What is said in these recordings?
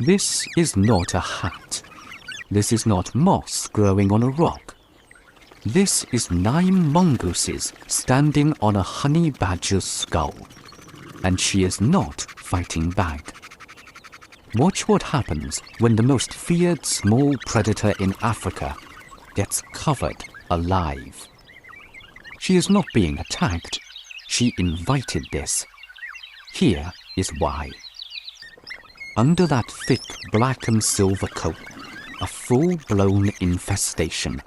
This is not a hat. This is not moss growing on a rock. This is 9 mongooses standing on a honey badger's skull, and she is not fighting back. Watch what happens when the most feared small predator in Africa gets covered alive. She is not being attacked. She invited this. Here is why. Under that thick black and silver coat, a full-blown infestation.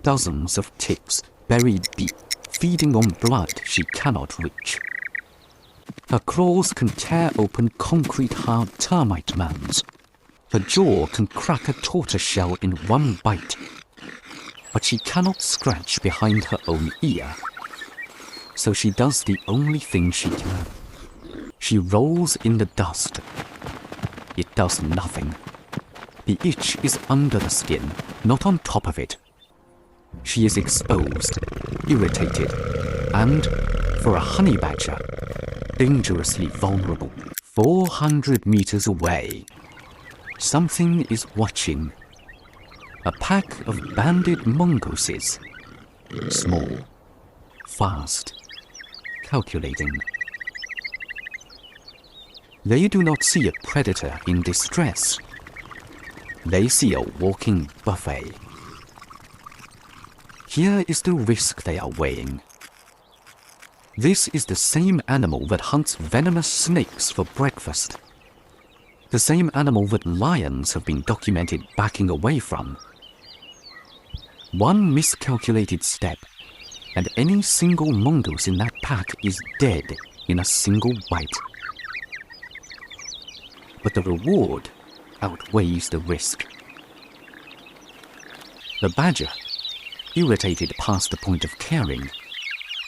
Dozens of ticks buried deep, feeding on blood she cannot reach. Her claws can tear open concrete-hard termite mounds. Her jaw can crack a tortoiseshell in one bite. But she cannot scratch behind her own ear. So she does the only thing she can. She rolls in the dust. It does nothing. The itch is under the skin, not on top of it. She is exposed, irritated, and, for a honey badger, dangerously vulnerable. 400 meters away, something is watching. A pack of banded mongooses. Small, fast, calculating. They do not see a predator in distress. They see a walking buffet. Here is the risk they are weighing. This is the same animal that hunts venomous snakes for breakfast. The same animal that lions have been documented backing away from. One miscalculated step, and any single mongoose in that pack is dead in a single bite. But the reward outweighs the risk. The badger, irritated past the point of caring,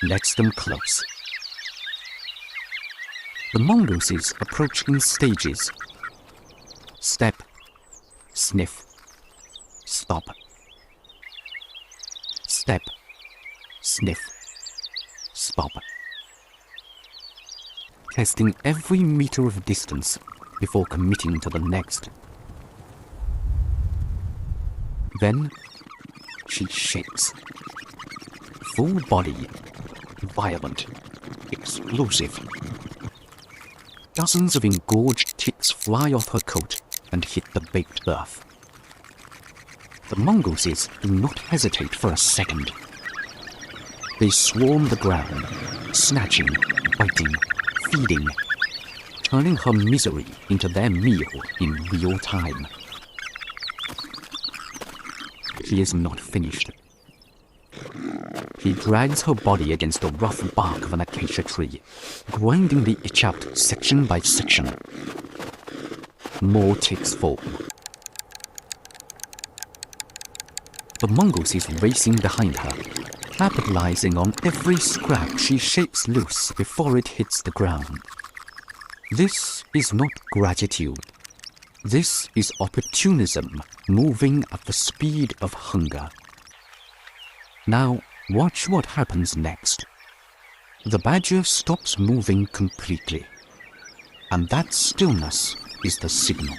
lets them close. The mongooses approach in stages. Step, sniff, stop. Step, sniff, stop. Testing every meter of distance before committing to the next. Then she shakes. Full body, violent, explosive. Dozens of engorged ticks fly off her coat and hit the baked earth. The mongooses do not hesitate for a second. They swarm the ground, snatching, biting, feeding, turning her misery into their meal in real time. She is not finished. She drags her body against the rough bark of an acacia tree, grinding the itch out section by section. More ticks fall. The mongoose is racing behind her, capitalizing on every scrap she shakes loose before it hits the ground. This is not gratitude. This is opportunism moving at the speed of hunger. Now, watch what happens next. The badger stops moving completely, and that stillness is the signal.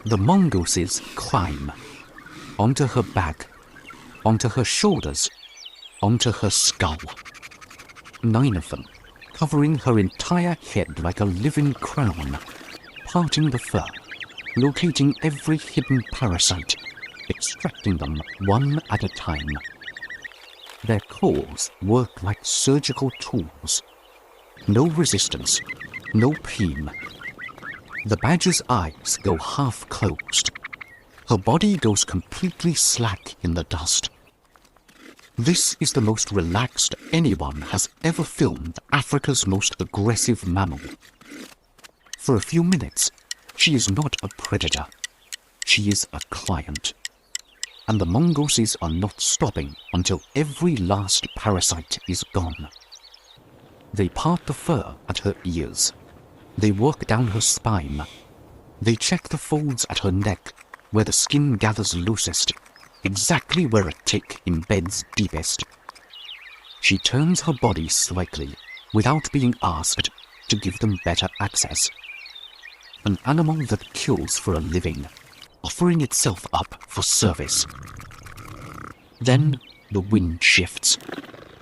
The mongooses climb onto her back, onto her shoulders, onto her skull. 9 of them, covering her entire head like a living crown, parting the fur, locating every hidden parasite, extracting them one at a time. Their claws work like surgical tools. No resistance, no pain. The badger's eyes go half closed. Her body goes completely slack in the dust. This is the most relaxed anyone has ever filmed Africa's most aggressive mammal. For a few minutes, she is not a predator. She is a client. And the mongooses are not stopping until every last parasite is gone. They part the fur at her ears. They work down her spine. They check the folds at her neck, where the skin gathers loosest, exactly where a tick embeds deepest. She turns her body slightly, without being asked, to give them better access. an animal that kills for a living, offering itself up for service. Then the wind shifts.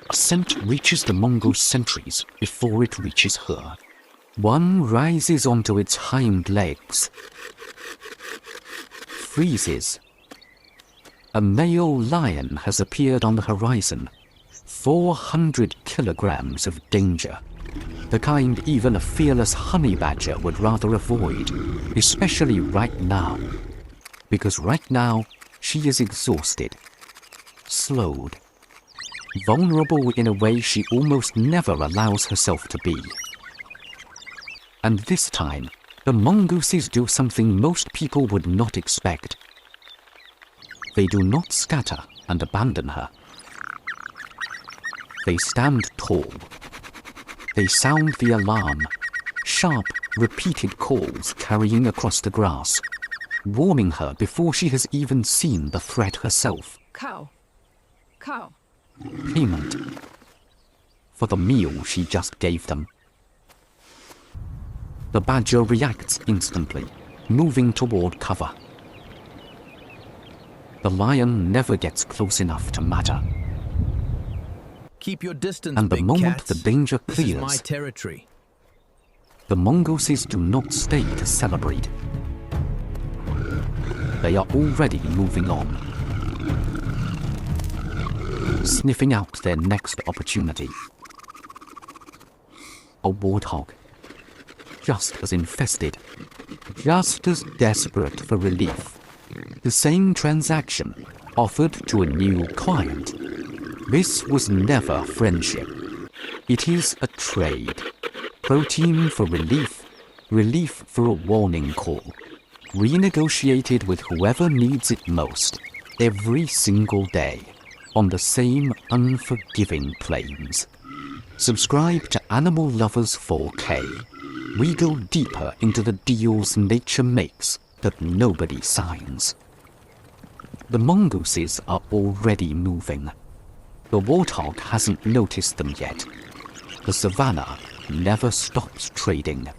A scent reaches the Mongol sentries before it reaches her. One rises onto its hind legs, freezes. A male lion has appeared on the horizon. 400 kilograms of danger. The kind even a fearless honey badger would rather avoid, especially right now. Because right now, she is exhausted, slowed, vulnerable in a way she almost never allows herself to be. And this time, the mongooses do something most people would not expect. They do not scatter and abandon her. They stand tall. They sound the alarm, sharp, repeated calls carrying across the grass, warning her before she has even seen the threat herself. Cow. Cow. Payment for the meal she just gave them. The badger reacts instantly, moving toward cover. The lion never gets close enough to matter. Keep your distance, And the big moment cats. the danger This is clears, my territory. the Mongooses do not stay to celebrate. They are already moving on, sniffing out their next opportunity. A warthog, just as infested, just as desperate for relief. The same transaction offered to a new client. This was never friendship. It is a trade. Protein for relief, relief for a warning call. Renegotiated with whoever needs it most, every single day, on the same unforgiving plains. Subscribe to Animal Lovers 4K. We go deeper into the deals nature makes that nobody signs. The mongooses are already moving. The warthog hasn't noticed them yet. The savannah never stops trading.